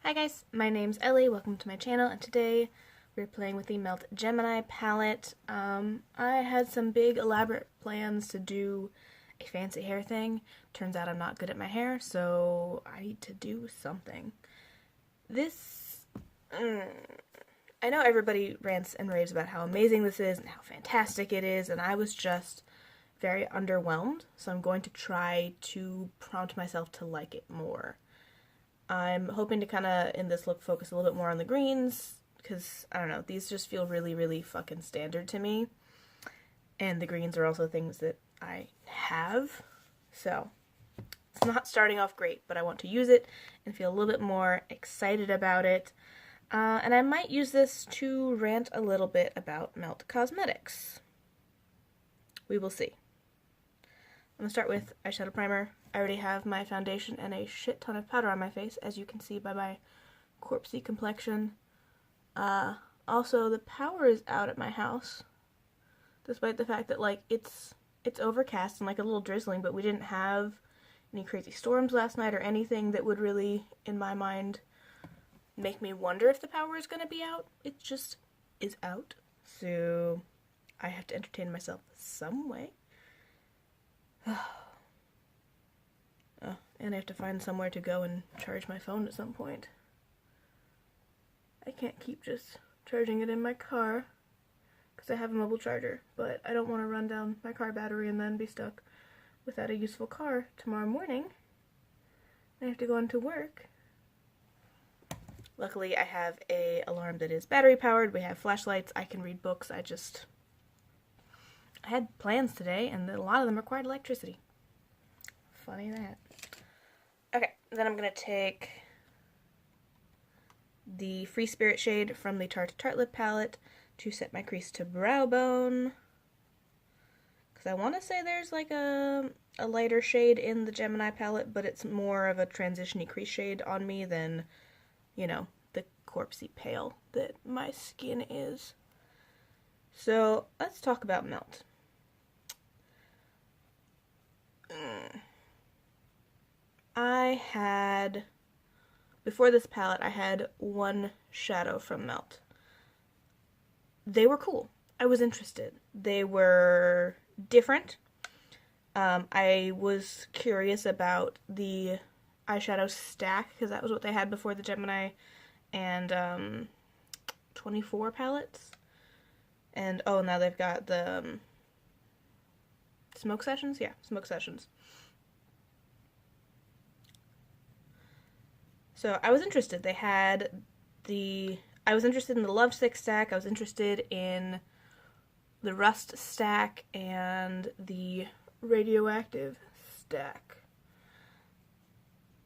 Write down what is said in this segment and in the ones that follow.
Hi guys, my name's Ellie, welcome to my channel, and today we're playing with the Melt Gemini palette. I had some big elaborate plans to do a fancy hair thing. Turns out I'm not good at my hair, so I need to do something. I know everybody rants and raves about how amazing this is and how fantastic it is, and I was just very underwhelmed, so I'm going to try to prompt myself to like it more. I'm hoping to kind of, in this look, focus a little bit more on the greens, because, I don't know, these just feel really, really fucking standard to me. And the greens are also things that I have, so it's not starting off great, but I want to use it and feel a little bit more excited about it. And I might use this to rant a little bit about Melt Cosmetics. We will see. I'm going to start with eyeshadow primer. I already have my foundation and a shit ton of powder on my face, as you can see by my corpsey complexion. Also, the power is out at my house, despite the fact that, like, it's overcast and, like, a little drizzling, but we didn't have any crazy storms last night or anything that would really, in my mind, make me wonder if the power is going to be out. It just is out, so I have to entertain myself some way. And I have to find somewhere to go and charge my phone at some point. I can't keep just charging it in my car, because I have a mobile charger, but I don't want to run down my car battery and then be stuck without a useful car tomorrow morning. I have to go into work. Luckily, I have an alarm that is battery powered. We have flashlights. I can read books. I had plans today, and a lot of them required electricity. Funny that. Okay, then I'm going to take the Free Spirit shade from the Tarte Tartelette palette to set my crease to brow bone. Because I want to say there's like a lighter shade in the Gemini palette, but it's more of a transition-y crease shade on me than, you know, the corpsey pale that my skin is. So let's talk about Melt. Before this palette, I had one shadow from Melt. They were cool. I was interested. They were different. I was curious about the eyeshadow stack, because that was what they had before the Gemini and 24 palettes. And, oh, now they've got the Smoke Sessions? Yeah, Smoke Sessions. So I was interested. I was interested in the Love Stick stack, I was interested in the Rust stack, and the Radioactive stack.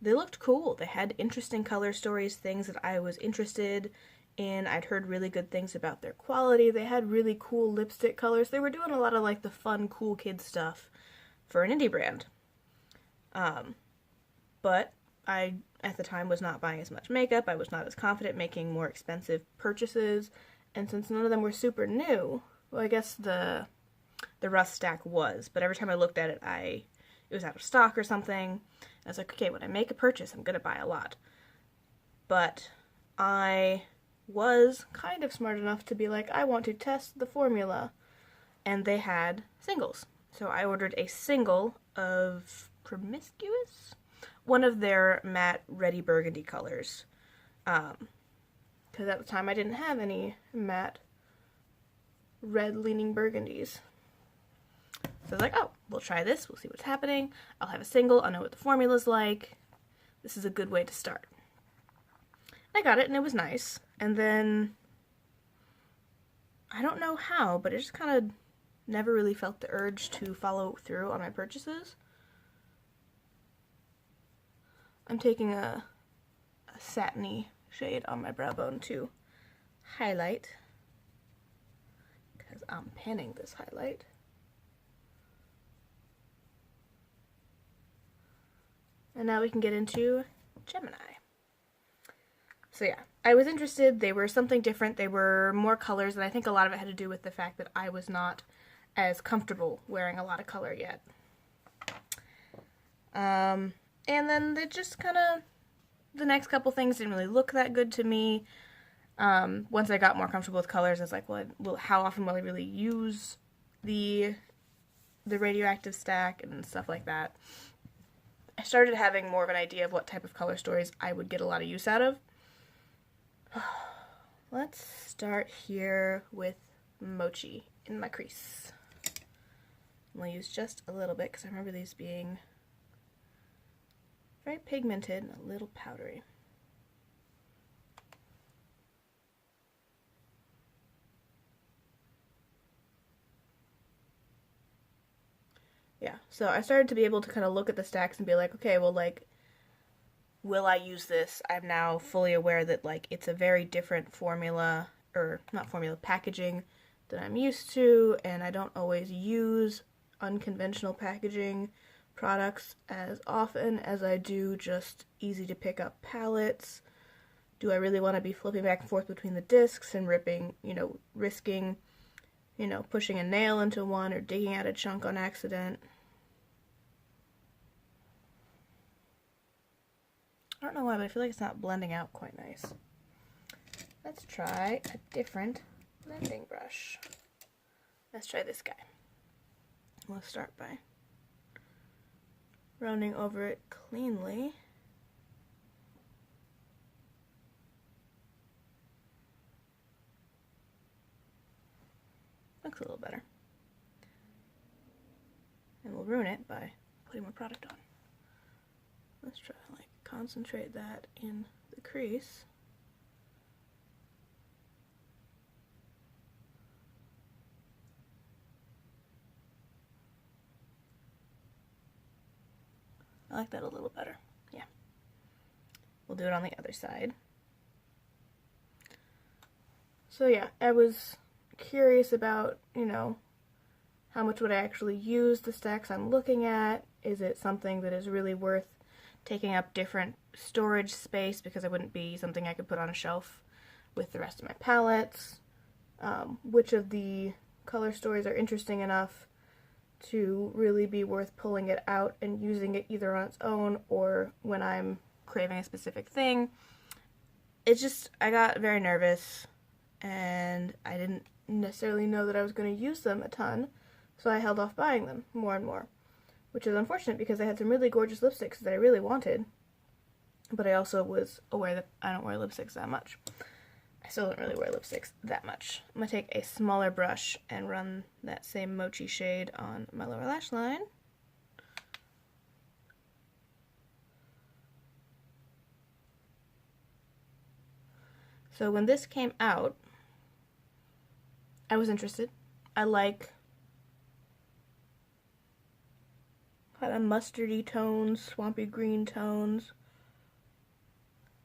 They looked cool. They had interesting color stories, things that I was interested in. I'd heard really good things about their quality. They had really cool lipstick colors. They were doing a lot of, like, the fun, cool kid stuff for an indie brand. But I, at the time, was not buying as much makeup. I was not as confident making more expensive purchases. And since none of them were super new, well, I guess the Rust stack was. But every time I looked at it, it was out of stock or something. I was like, okay, when I make a purchase, I'm going to buy a lot. But I was kind of smart enough to be like, I want to test the formula. And they had singles. So I ordered a single of Promiscuous, one of their matte Ready Burgundy colors. Because at the time I didn't have any matte red-leaning burgundies. So I was like, oh, we'll try this, we'll see what's happening. I'll have a single, I'll know what the formula's like. This is a good way to start. I got it, and it was nice. And then, I don't know how, but it just kind of never really felt the urge to follow through on my purchases. I'm taking a satiny shade on my brow bone to highlight, because I'm pinning this highlight. And now we can get into Gemini. So yeah, I was interested. They were something different. They were more colors, and I think a lot of it had to do with the fact that I was not as comfortable wearing a lot of color yet. And then they just kind of the next couple things didn't really look that good to me. Once I got more comfortable with colors, I was like, well, how often will I really use the radioactive stack and stuff like that. I started having more of an idea of what type of color stories I would get a lot of use out of. Let's start here with Mochi in my crease. I'm going to use just a little bit because I remember these being very pigmented and a little powdery. Yeah, so I started to be able to kind of look at the stacks and be like, okay, well, like, will I use this? I'm now fully aware that, like, it's a very different formula, or not formula, packaging that I'm used to, and I don't always use unconventional packaging products as often as I do just easy to pick up palettes. Do I really want to be flipping back and forth between the discs and risking, pushing a nail into one or digging out a chunk on accident? I don't know why, but I feel like it's not blending out quite nice. Let's try a different blending brush. Let's try this guy. We'll start by running over it cleanly. Looks a little better. And we'll ruin it by putting more product on. Let's try to concentrate that in the crease. I like that a little better. Yeah. We'll do it on the other side. So yeah, I was curious about, how much would I actually use the stacks I'm looking at? Is it something that is really worth taking up different storage space because it wouldn't be something I could put on a shelf with the rest of my palettes? Which of the color stories are interesting enough to really be worth pulling it out and using it either on its own or when I'm craving a specific thing? I got very nervous and I didn't necessarily know that I was going to use them a ton, so I held off buying them more and more, which is unfortunate because I had some really gorgeous lipsticks that I really wanted, but I also was aware that I don't wear lipsticks that much. I still don't really wear lipsticks that much. I'm going to take a smaller brush and run that same Mochi shade on my lower lash line. So when this came out, I was interested. I like kind of mustardy tones, swampy green tones,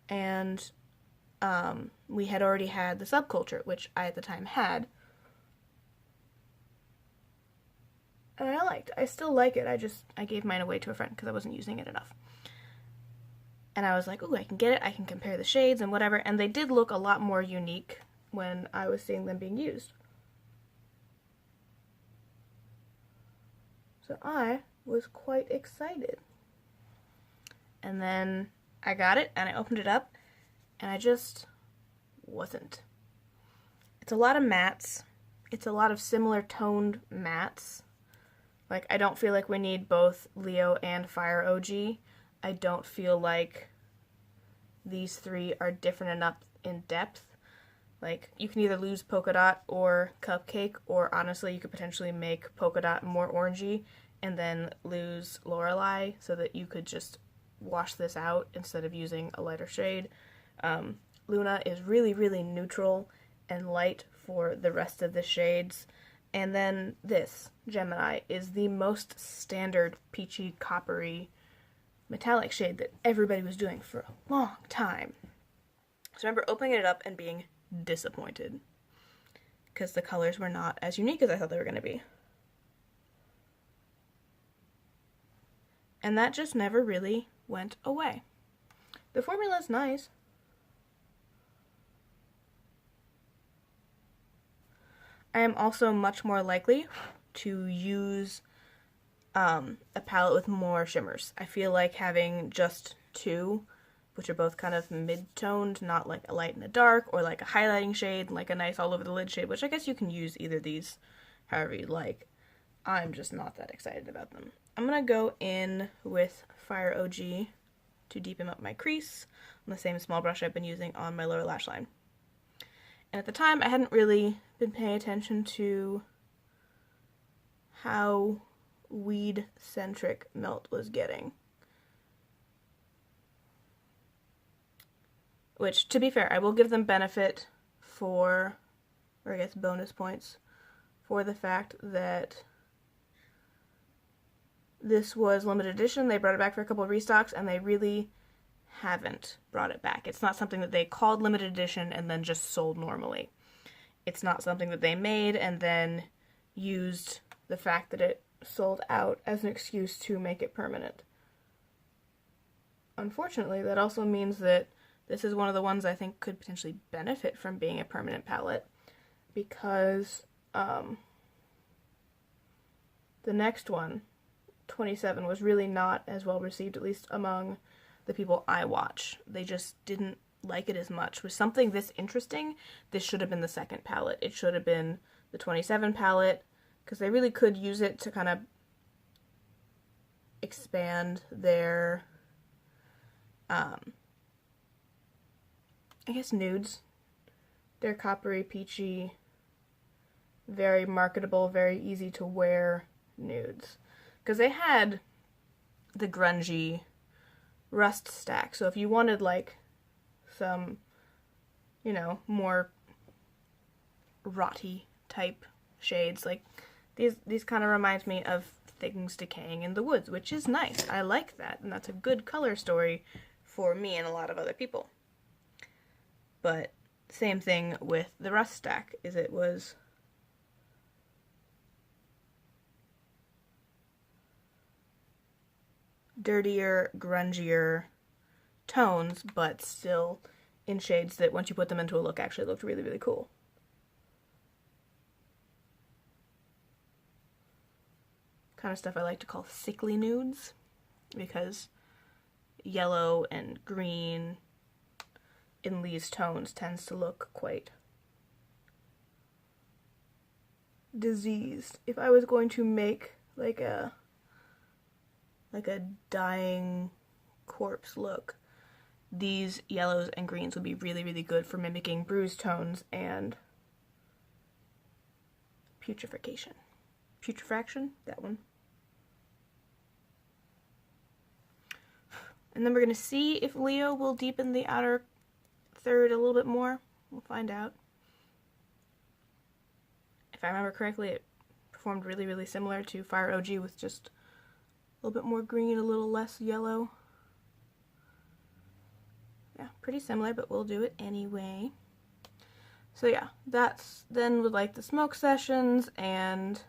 and we had already had the Subculture, which I at the time had, and I liked. I still like it. I gave mine away to a friend because I wasn't using it enough. And I was like, ooh, I can get it. I can compare the shades and whatever. And they did look a lot more unique when I was seeing them being used. So I was quite excited. And then I got it and I opened it up and I just wasn't. It's a lot of mattes. It's a lot of similar toned mattes. Like, I don't feel like we need both Leo and Fire OG. I don't feel like these three are different enough in depth. Like, you can either lose Polka Dot or Cupcake, or honestly, you could potentially make Polka Dot more orangey and then lose Lorelei so that you could just wash this out instead of using a lighter shade. Luna is really, really neutral and light for the rest of the shades. And then this, Gemini, is the most standard peachy, coppery, metallic shade that everybody was doing for a long time. So I remember opening it up and being disappointed because the colors were not as unique as I thought they were going to be. And that just never really went away. The formula is nice. I am also much more likely to use a palette with more shimmers. I feel like having just two which are both kind of mid-toned, not like a light and a dark, or like a highlighting shade and like a nice all over the lid shade, which I guess you can use either of these however you like. I'm just not that excited about them. I'm going to go in with Fire OG to deepen up my crease on the same small brush I've been using on my lower lash line. And at the time, I hadn't really been paying attention to how weed-centric Melt was getting. Which, to be fair, I will give them benefit for, or I guess bonus points, for the fact that this was limited edition. They brought it back for a couple of restocks, and they really haven't brought it back. It's not something that they called limited edition and then just sold normally. It's not something that they made and then used the fact that it sold out as an excuse to make it permanent. Unfortunately, that also means that this is one of the ones I think could potentially benefit from being a permanent palette, because the next one, 27, was really not as well received, at least among the people I watch. They just didn't like it as much. With something this interesting, this should have been the second palette. It should have been the 27 palette, because they really could use it to kind of expand their, I guess, nudes. They're coppery, peachy, very marketable, very easy to wear nudes. Because they had the grungy rust stack, so if you wanted like some, you know, more rotty type shades, like these kind of remind me of things decaying in the woods, which is nice. I like that, and that's a good color story for me and a lot of other people. But same thing with the rust stack, is it was dirtier, grungier tones, but still in shades that once you put them into a look actually looked really, really cool. Kind of stuff I like to call sickly nudes, because yellow and green in these tones tends to look quite diseased. If I was going to make like a dying corpse look, these yellows and greens would be really, really good for mimicking bruised tones and putrefaction. Putrefaction? That one. And then we're going to see if Leo will deepen the outer third a little bit more. We'll find out. If I remember correctly, it performed really, really similar to Fire OG with just a little bit more green, a little less yellow. Yeah, pretty similar, but we'll do it anyway. So yeah, that's then with like the smoke sessions, and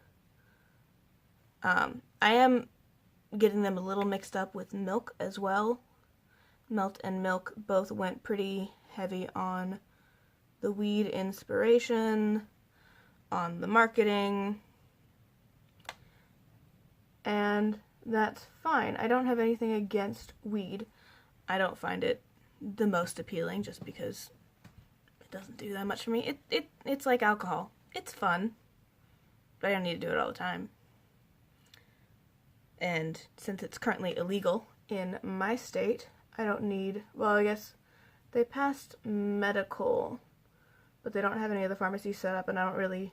I am getting them a little mixed up with Milk as well. Melt and Milk both went pretty heavy on the weed inspiration, on the marketing, and that's fine. I don't have anything against weed. I don't find it the most appealing just because it doesn't do that much for me. It's like alcohol. It's fun, but I don't need to do it all the time. And since it's currently illegal in my state, I don't need, well, I guess they passed medical, but they don't have any of the pharmacies set up, and I'm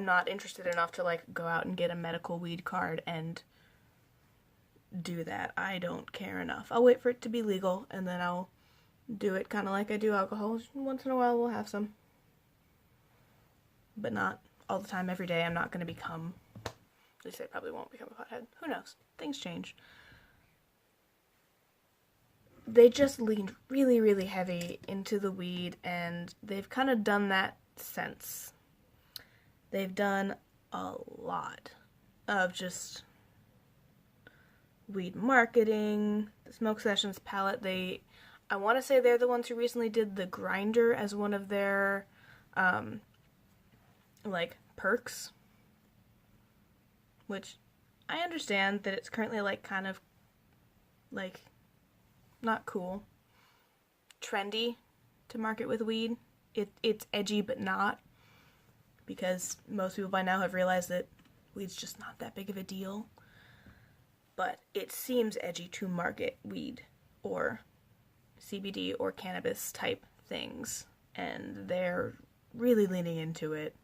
not interested enough to like go out and get a medical weed card and do that. I don't care enough. I'll wait for it to be legal, and then I'll do it kind of like I do alcohol. Once in a while we'll have some, but not all the time, every day. I'm not going to become, at least I probably won't become a pothead. Who knows? Things change. They just leaned really, really heavy into the weed, and they've kind of done that since. They've done a lot of just weed marketing. The Smoke Sessions palette, I want to say they're the ones who recently did the grinder as one of their, like, perks. Which, I understand that it's currently, like, kind of, like, not cool. Trendy to market with weed. It's edgy, but not. Because most people by now have realized that weed's just not that big of a deal. But it seems edgy to market weed or CBD or cannabis type things. And they're really leaning into it.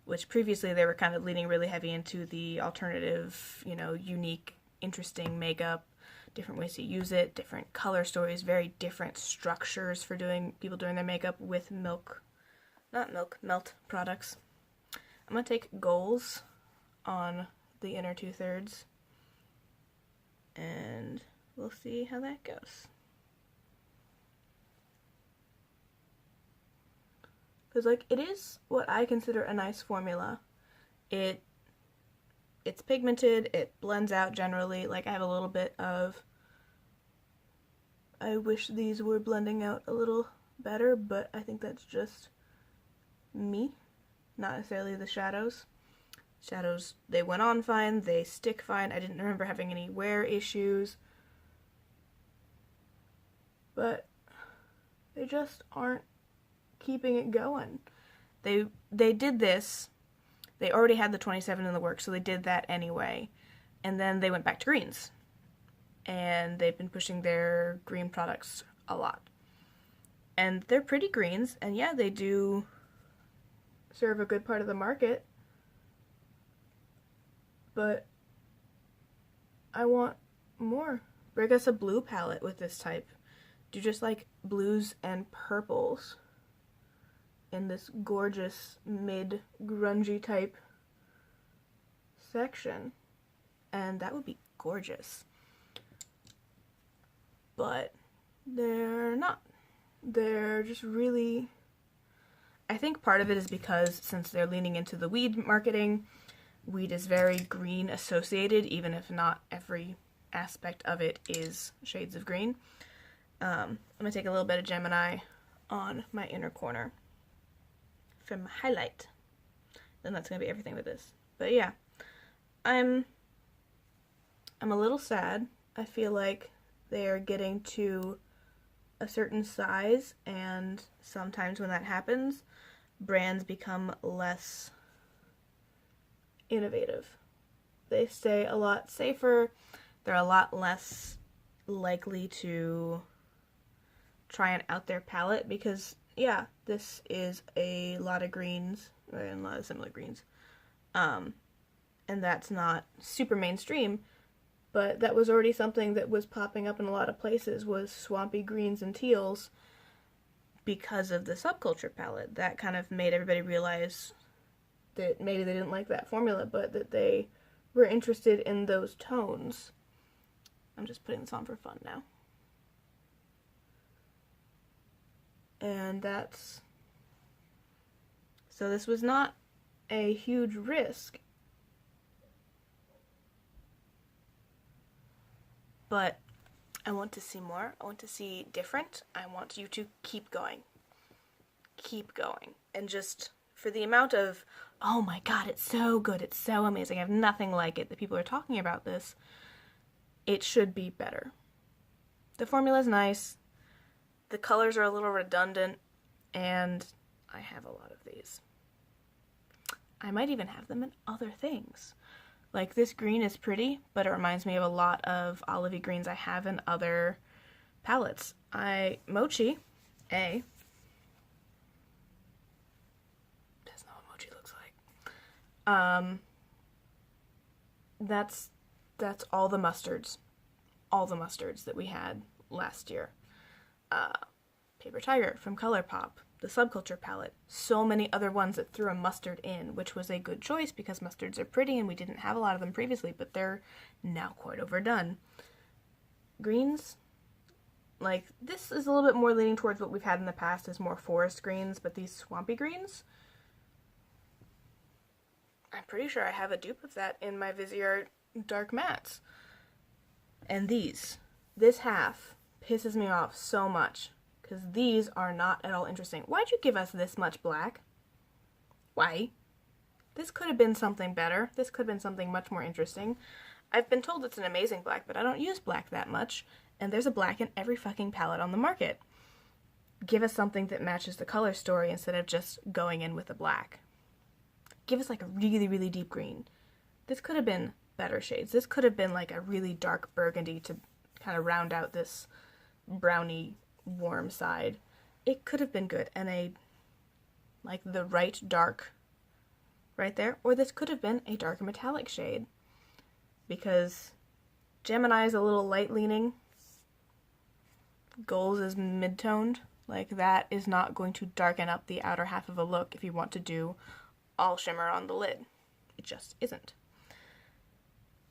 Which previously they were kind of leaning really heavy into the alternative, unique, interesting makeup, different ways to use it, different color stories, very different structures for people doing their makeup with melt products. I'm going to take goals on the inner 2/3, and we'll see how that goes. Because, it is what I consider a nice formula. It's pigmented, it blends out generally. I have a little bit of... I wish these were blending out a little better, but I think that's just me, not necessarily the shadows. Shadows, they went on fine, they stick fine. I didn't remember having any wear issues. But they just aren't keeping it going. They did this. They already had the 27 in the works, so they did that anyway. And then they went back to greens. And they've been pushing their green products a lot. And they're pretty greens, and yeah, they do serve a good part of the market. But I want more. Bring us a blue palette with this type. Do just blues and purples in this gorgeous mid-grungy type section. And that would be gorgeous. But they're not. They're just really... I think part of it is because since they're leaning into the weed marketing, weed is very green associated, even if not every aspect of it is shades of green. I'm going to take a little bit of Gemini on my inner corner for my highlight. Then that's going to be everything with this. But yeah, I'm a little sad. I feel like they're getting to a certain size, and sometimes when that happens, brands become less innovative. They stay a lot safer. They're a lot less likely to try and out their palette because, yeah, this is a lot of greens, and a lot of similar greens. And that's not super mainstream, but that was already something that was popping up in a lot of places, was swampy greens and teals because of the subculture palette. That kind of made everybody realize that maybe they didn't like that formula, but that they were interested in those tones. I'm just putting this on for fun now. And that's... So this was not a huge risk. But I want to see more. I want to see different. I want you to keep going. Keep going. And just for the amount of, oh my god, it's so good, it's so amazing, I have nothing like it, that people are talking about this, it should be better. The formula's nice. The colors are a little redundant. And I have a lot of these. I might even have them in other things. This green is pretty, but it reminds me of a lot of olivey greens I have in other palettes. Mochi, that's not what mochi looks like. That's all the mustards. All the mustards that we had last year. Paper Tiger from ColourPop. The Subculture palette, so many other ones that threw a mustard in, which was a good choice because mustards are pretty and we didn't have a lot of them previously, but they're now quite overdone. Greens, this is a little bit more leaning towards what we've had in the past as more forest greens, but these swampy greens, I'm pretty sure I have a dupe of that in my Viseart Dark Mattes. And this half pisses me off so much. Because these are not at all interesting. Why'd you give us this much black? Why? This could have been something better. This could have been something much more interesting. I've been told it's an amazing black, but I don't use black that much. And there's a black in every fucking palette on the market. Give us something that matches the color story instead of just going in with a black. Give us like a really, really deep green. This could have been better shades. This could have been like a really dark burgundy to kind of round out this browny warm side. It could have been good, and like the right dark right there, or this could have been a darker metallic shade, because Gemini is a little light leaning, Goals is mid-toned. Like, that is not going to darken up the outer half of a look if you want to do all shimmer on the lid. It just isn't.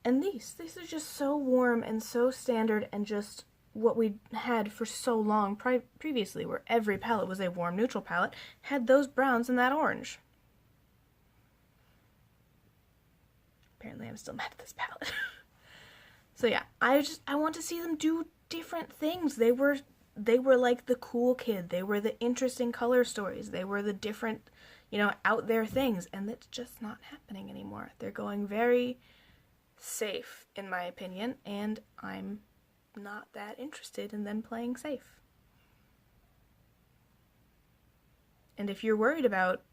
And these are just so warm and so standard, and just what we had for so long previously, where every palette was a warm neutral palette, had those browns and that orange. Apparently I'm still mad at this palette. So yeah, I want to see them do different things. They were like the cool kid. They were the interesting color stories. They were the different, out there things, and that's just not happening anymore. They're going very safe, in my opinion, and I'm not that interested in them playing safe. And if you're worried about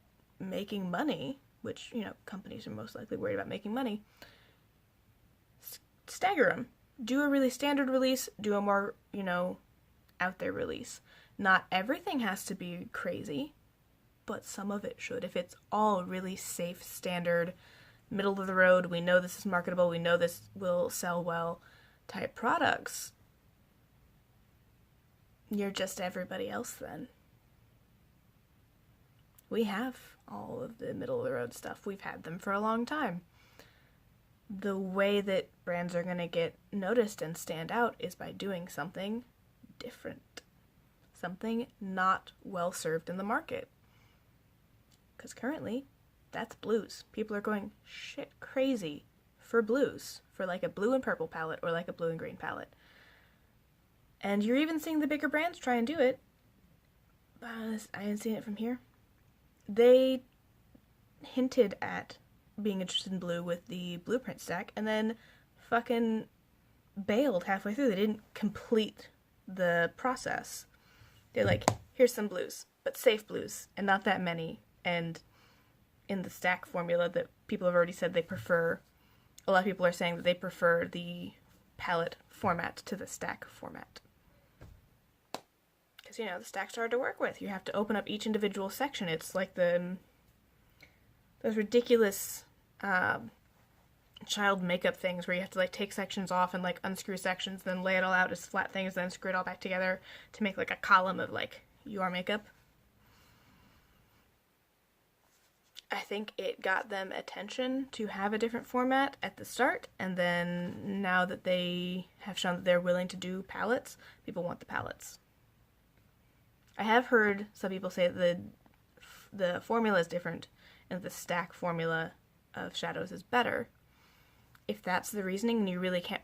making money, which, companies are most likely worried about making money, stagger them. Do a really standard release, do a more, out there release. Not everything has to be crazy, but some of it should. If it's all really safe, standard, middle of the road, we know this is marketable, we know this will sell well type products, you're just everybody else then. We have all of the middle of the road stuff. We've had them for a long time. The way that brands are going to get noticed and stand out is by doing something different. Something not well served in the market. Because currently, that's blues. People are going shit crazy for blues. For like a blue and purple palette or like a blue and green palette. And you're even seeing the bigger brands try and do it. I haven't seen it from here. They hinted at being interested in blue with the blueprint stack, and then fucking bailed halfway through. They didn't complete the process. They're like, here's some blues, but safe blues, and not that many. And in the stack formula that people have already said they prefer, a lot of people are saying that they prefer the palette format to the stack format. Because, the stack's hard to work with. You have to open up each individual section. It's like those ridiculous child makeup things where you have to take sections off and unscrew sections, then lay it all out as flat things, then screw it all back together to make a column of your makeup. I think it got them attention to have a different format at the start, and then now that they have shown that they're willing to do palettes, people want the palettes. I have heard some people say that the formula is different and the stack formula of shadows is better. If that's the reasoning and you really can't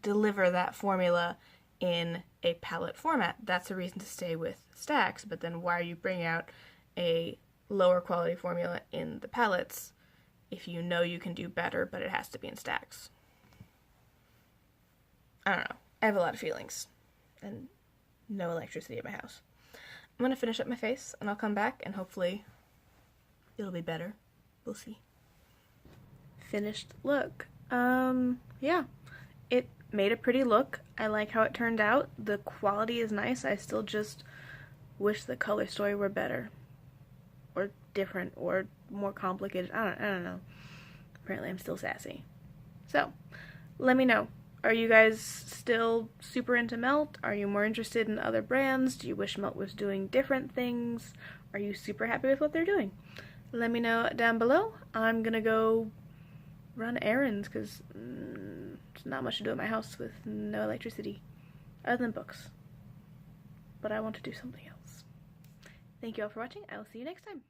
deliver that formula in a palette format, that's a reason to stay with stacks. But then why are you bringing out a lower quality formula in the palettes if you know you can do better, but it has to be in stacks? I don't know. I have a lot of feelings and no electricity at my house. I'm going to finish up my face and I'll come back and hopefully it'll be better. We'll see. Finished look. Yeah. It made a pretty look. I like how it turned out. The quality is nice. I still just wish the color story were better. Or different. Or more complicated. I don't know. Apparently I'm still sassy. So, let me know. Are you guys still super into Melt? Are you more interested in other brands? Do you wish Melt was doing different things? Are you super happy with what they're doing? Let me know down below. I'm gonna go run errands because there's not much to do at my house with no electricity other than books. But I want to do something else. Thank you all for watching. I will see you next time.